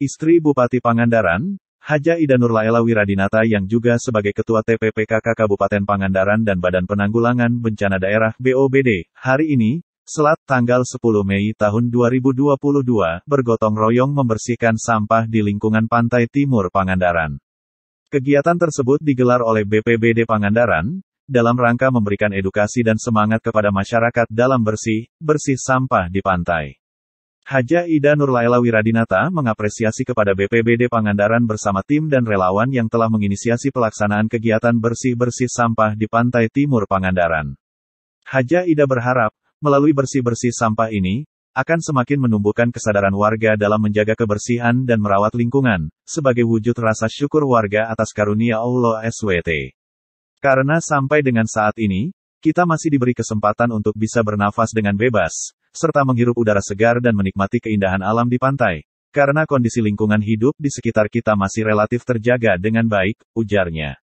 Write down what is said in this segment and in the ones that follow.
Istri Bupati Pangandaran, Haja Ida Nurlaela Wiradinata yang juga sebagai Ketua TPPKK Kabupaten Pangandaran dan Badan Penanggulangan Bencana Daerah BOBD, hari ini, Selat tanggal 10 Mei tahun 2022, bergotong royong membersihkan sampah di lingkungan pantai timur Pangandaran. Kegiatan tersebut digelar oleh BPBD Pangandaran, dalam rangka memberikan edukasi dan semangat kepada masyarakat dalam bersih sampah di pantai. Haja Ida Nurlaela Wiradinata mengapresiasi kepada BPBD Pangandaran bersama tim dan relawan yang telah menginisiasi pelaksanaan kegiatan bersih sampah di pantai timur Pangandaran. Haja Ida berharap, melalui bersih sampah ini, akan semakin menumbuhkan kesadaran warga dalam menjaga kebersihan dan merawat lingkungan, sebagai wujud rasa syukur warga atas karunia Allah SWT. Karena sampai dengan saat ini, kita masih diberi kesempatan untuk bisa bernafas dengan bebas, serta menghirup udara segar dan menikmati keindahan alam di pantai, karena kondisi lingkungan hidup di sekitar kita masih relatif terjaga dengan baik, ujarnya.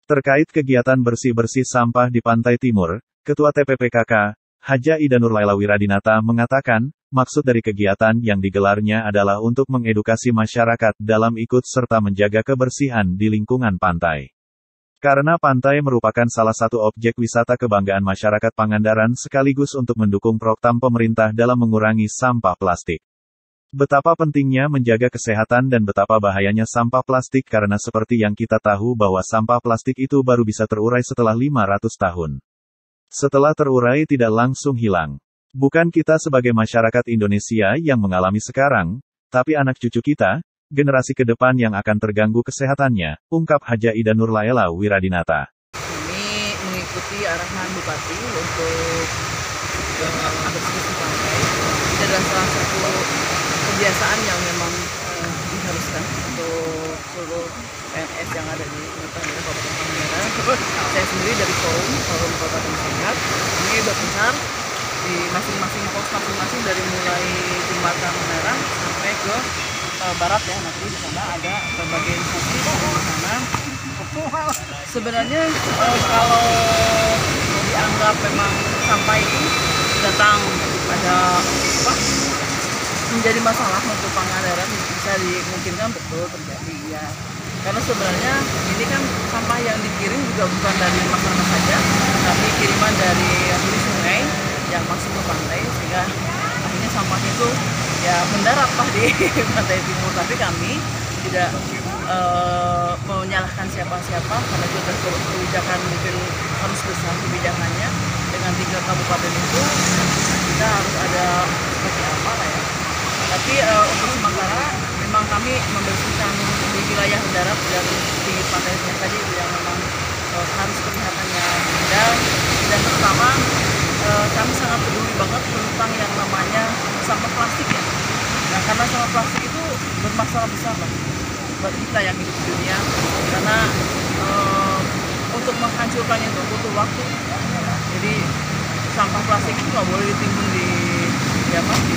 Terkait kegiatan bersih sampah di Pantai Timur, Ketua TPPKK, Haja Ida Nurlaela Wiradinata mengatakan, maksud dari kegiatan yang digelarnya adalah untuk mengedukasi masyarakat dalam ikut serta menjaga kebersihan di lingkungan pantai. Karena pantai merupakan salah satu objek wisata kebanggaan masyarakat Pangandaran sekaligus untuk mendukung program pemerintah dalam mengurangi sampah plastik. Betapa pentingnya menjaga kesehatan dan betapa bahayanya sampah plastik karena seperti yang kita tahu bahwa sampah plastik itu baru bisa terurai setelah 500 tahun. Setelah terurai tidak langsung hilang. Bukan kita sebagai masyarakat Indonesia yang mengalami sekarang, tapi anak cucu kita, generasi ke depan yang akan terganggu kesehatannya, ungkap Haja Ida Nurlaela Wiradinata. Ini mengikuti arahan Bupati untuk bersih pantai. Ini adalah salah satu kebiasaan yang memang diharuskan untuk seluruh PNS yang ada di Kabupaten Pangandaran. Saya sendiri dari Forum Kabupaten Sehat, ini berpencar di masing-masing pos masing-masing dari mulai jembatan Merah sampai ke barat ya, nanti di sana ada berbagai instansi di sana. Sebenarnya kalau dianggap memang sampah itu datang ada menjadi masalah untuk Pangandaran, bisa dimungkinkan betul terjadi ya. Karena sebenarnya ini kan sampah yang dikirim juga bukan dari masyarakat saja, tapi kiriman dari hulu sungai yang masuk ke pantai, sehingga akhirnya sampah itu ya mendarat di Pantai Timur. Tapi kami tidak menyalahkan siapa-siapa, karena juga kebijakan mungkin harus besar kebijakannya dengan 3 kabupaten itu, kita harus ada seperti apa lah ya. Tapi untuk sementara memang kami membersihkan di wilayah darat dan pinggir pantai tadi yang memang harus kelihatannya indah, dan terutama kami sangat peduli banget tentang yang namanya sampah plastik ya. Nah, karena sampah plastik itu bermasalah besar lah buat kita yang hidup di dunia, karena untuk menghancurkannya itu butuh waktu. Jadi sampah plastik itu nggak boleh ditimbun di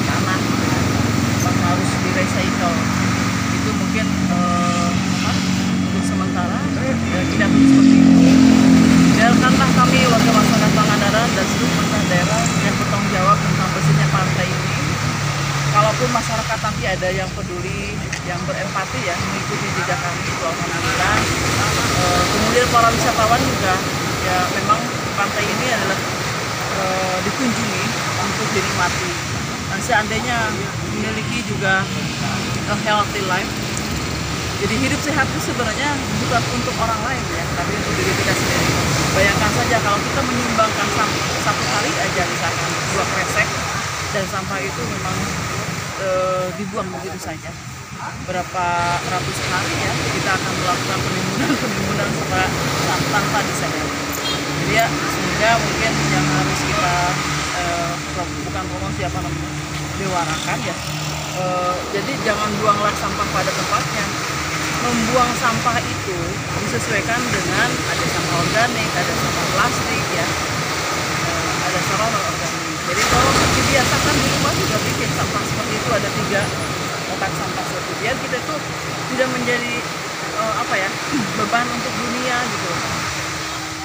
tanah, memang harus di-recycle. Itu mungkin untuk sementara tidak seperti itu. Biarkanlah kami warga masyarakat Pangandaran dan seluruh pemerintah daerah yang bertanggung jawab tentang bersihnya pantai ini. Kalaupun masyarakat nanti ada yang peduli, yang berempati ya, mengikuti jejak kami itu alhamdulillah. Kemudian para wisatawan juga, ya memang pantai ini adalah dikunjungi untuk dinikmati. Dan seandainya memiliki juga a healthy life. Jadi hidup sehat itu sebenarnya bukan untuk orang lain ya, tapi untuk diri kita sendiri. Bayangkan saja kalau kita menyumbangkan satu hari aja misalkan 2 kresek, dan sampah itu memang dibuang begitu saja. Berapa ratus hari ya kita akan melakukan penimbunan tanpa disadari. Jadi ya sehingga mungkin yang harus kita bukan promosi diwarakan ya. Jadi jangan buanglah sampah pada tempatnya. Membuang sampah itu disesuaikan dengan ada sampah organik, ada sampah plastik ya, ada sampah non-organik. Jadi kalau dibiasakan di rumah juga bikin sampah seperti itu, ada 3 kotak sampah seperti itu, biar kita itu tidak menjadi beban untuk dunia gitu.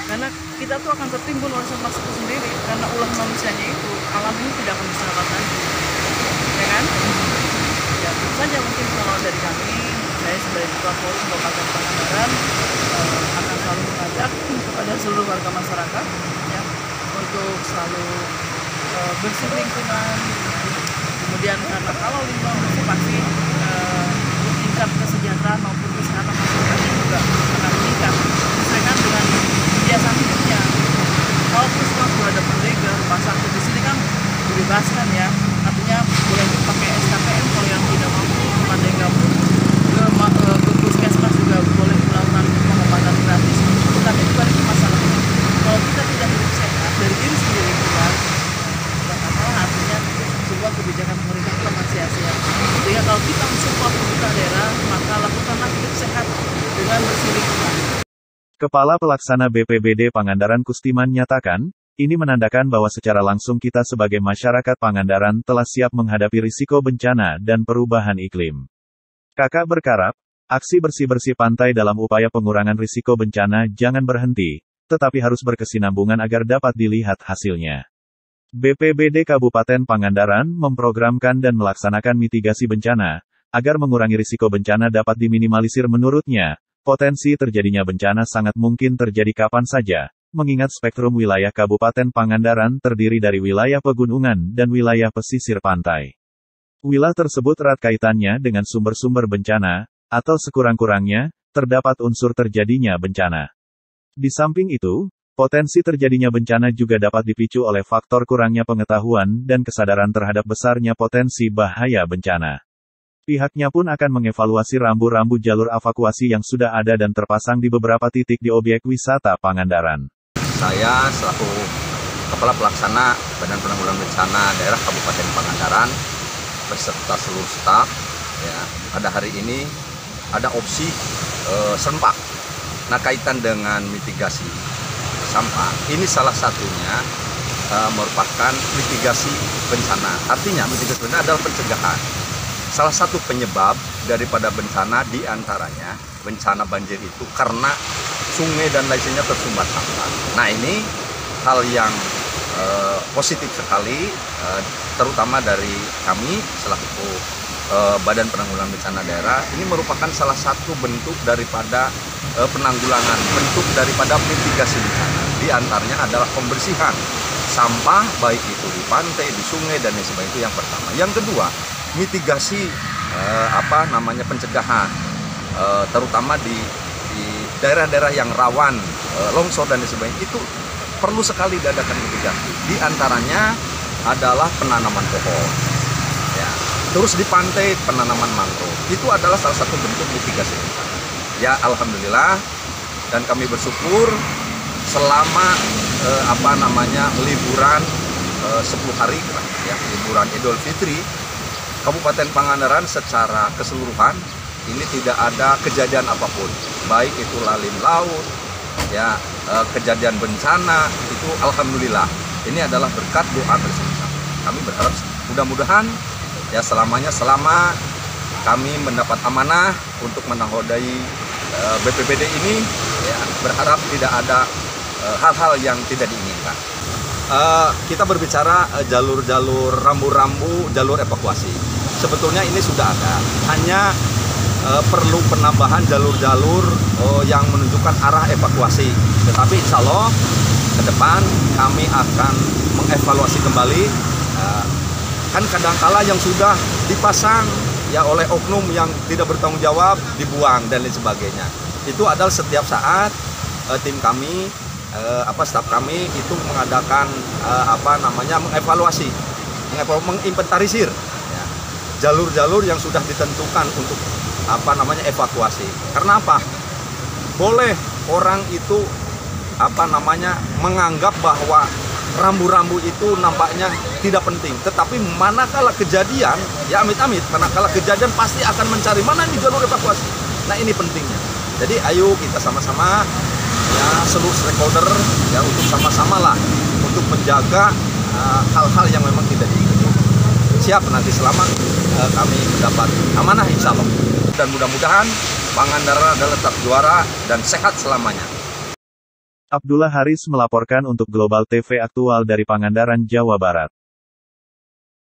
Karena kita tuh akan tertimbun oleh sampah itu sendiri, karena ulah manusianya itu alam ini tidak akan bisa dapat lagi, ya kan? Ya, Tentu saja mungkin kalau dari kami, saya sebagai Ketua Forum Kabupaten Pangandaran akan selalu mengajak kepada seluruh warga masyarakat ya, untuk selalu bersih lingkungan. Kemudian karena kalau lingkungan bersih pasti tingkat kesejahteraan maupun kesehatan masyarakat juga akan meningkat sesuai dengan kebiasaan hidupnya. Kalau peristiwa ada pendega, rumah sakit di sini kan dibebaskan ya, artinya boleh dipakai SKPM kalau yang tidak mampu, pendega pun ke puskesmas juga boleh melakukan pengobatan gratis. Tapi itu balik ke masalahnya, kalau kita tidak hidup sehat dari diri sendiri keluar, tidak masalah, artinya sebuah kebijakan pemerintah itu akan sia-sia. Sehingga kalau kita semua pemerintah daerah, maka lakukanlah hidup sehat dengan bersih lingkungan. Kepala Pelaksana BPBD Pangandaran Kustiman nyatakan, ini menandakan bahwa secara langsung kita sebagai masyarakat Pangandaran telah siap menghadapi risiko bencana dan perubahan iklim. Kakak berharap, aksi bersih-bersih pantai dalam upaya pengurangan risiko bencana jangan berhenti, tetapi harus berkesinambungan agar dapat dilihat hasilnya. BPBD Kabupaten Pangandaran memprogramkan dan melaksanakan mitigasi bencana, agar mengurangi risiko bencana dapat diminimalisir menurutnya. Potensi terjadinya bencana sangat mungkin terjadi kapan saja, mengingat spektrum wilayah Kabupaten Pangandaran terdiri dari wilayah pegunungan dan wilayah pesisir pantai. Wilayah tersebut erat kaitannya dengan sumber-sumber bencana, atau sekurang-kurangnya, terdapat unsur terjadinya bencana. Di samping itu, potensi terjadinya bencana juga dapat dipicu oleh faktor kurangnya pengetahuan dan kesadaran terhadap besarnya potensi bahaya bencana. Pihaknya pun akan mengevaluasi rambu-rambu jalur evakuasi yang sudah ada dan terpasang di beberapa titik di objek wisata Pangandaran. Saya selaku Kepala Pelaksana Badan Penanggulangan Bencana Daerah Kabupaten Pangandaran beserta seluruh staf, ya, pada hari ini ada opsi serempak. Nah, kaitan dengan mitigasi sampah, ini salah satunya merupakan mitigasi bencana. Artinya mitigasi bencana adalah pencegahan. Salah satu penyebab daripada bencana diantaranya bencana banjir itu karena sungai dan lainnya tersumbat sampah. Nah, ini hal yang positif sekali, terutama dari kami selaku Badan Penanggulangan Bencana Daerah. Ini merupakan salah satu bentuk daripada penanggulangan, bentuk daripada mitigasi bencana. Di antaranya adalah pembersihan sampah, baik itu di pantai, di sungai, dan lain sebagainya. Itu yang pertama. Yang kedua, mitigasi pencegahan, terutama di daerah-daerah yang rawan longsor dan lain sebagainya. Itu perlu sekali diadakan mitigasi. Di antaranya adalah penanaman pohon, ya. Terus di pantai penanaman mangrove. Itu adalah salah satu bentuk mitigasi. Ya, alhamdulillah, dan kami bersyukur selama liburan 10 hari, ya, liburan Idul Fitri, Kabupaten Pangandaran secara keseluruhan ini tidak ada kejadian apapun, baik itu lalin laut, ya, kejadian bencana, itu alhamdulillah. Ini adalah berkat doa bersama. Kami berharap mudah-mudahan ya selama kami mendapat amanah untuk menakodai BPBD ini, ya, berharap tidak ada hal-hal yang tidak diinginkan. Kita berbicara jalur-jalur rambu-rambu, jalur evakuasi. Sebetulnya ini sudah ada, hanya perlu penambahan jalur-jalur yang menunjukkan arah evakuasi. Tetapi insya Allah ke depan kami akan mengevaluasi kembali. Kan kadangkala yang sudah dipasang ya oleh oknum yang tidak bertanggung jawab dibuang dan lain sebagainya. Itu adalah setiap saat tim kami, staf kami itu mengadakan mengevaluasi, menginventarisir ya, jalur-jalur yang sudah ditentukan untuk evakuasi. Karena apa? Boleh orang itu menganggap bahwa rambu-rambu itu nampaknya tidak penting, tetapi manakala kejadian, ya amit-amit, manakala kejadian pasti akan mencari mana nih jalur evakuasi. Nah, ini pentingnya. Jadi ayo kita sama-sama, ya, seluruh stakeholder, ya, untuk sama-sama lah untuk menjaga hal-hal yang memang tidak diinginkan. Siap nanti selama kami mendapat amanah insya Allah. Dan mudah-mudahan Pangandaran adalah tetap juara dan sehat selamanya. Abdullah Haris melaporkan untuk Global TV Aktual dari Pangandaran, Jawa Barat.